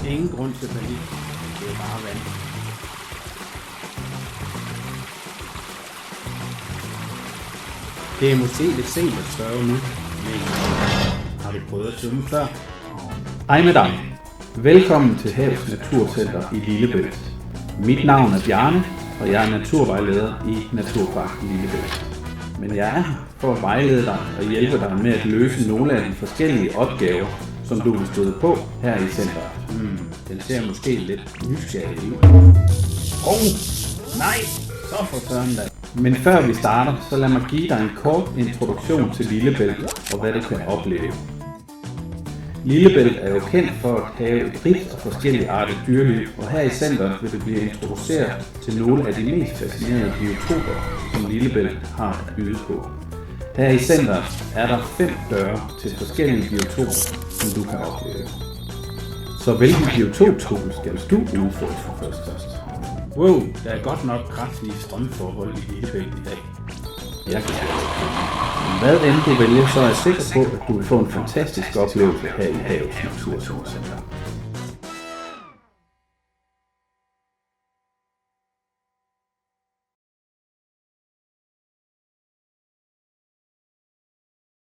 Ingen grund til panik. Det er bare vand. Det er måske lidt sent at spørge nu, men har du prøvet at svømme før? Hej med dig. Velkommen til Havets Naturcenter i Lillebælt. Mit navn er Bjarne, og jeg er naturvejleder i Naturparken Lillebælt. Men jeg er her for at vejlede dig og hjælpe dig med at løse nogle af de forskellige opgaver, som du vil støde på her i centret. Den ser måske lidt nysgerrig ud. Nej, så for søren da. Men før vi starter, så lad mig give dig en kort introduktion til Lillebælt og hvad du kan opleve. Lillebælt er jo kendt for at have et rigt og forskellige arter dyreliv, og her i centret vil du blive introduceret til nogle af de mest fascinerende biotoper, som Lillebælt har at byde på. Her i centret er der 5 døre til forskellige biotoper, som du kan opleve. Så hvilken biotopskole skal du udfordre for først? Wow, der er godt nok kraftige strømforhold i Lillebælt i dag. Jeg kan hvad end du vælger, så er jeg sikker på, at du vil få en fantastisk oplevelse her i Havets Naturcenter.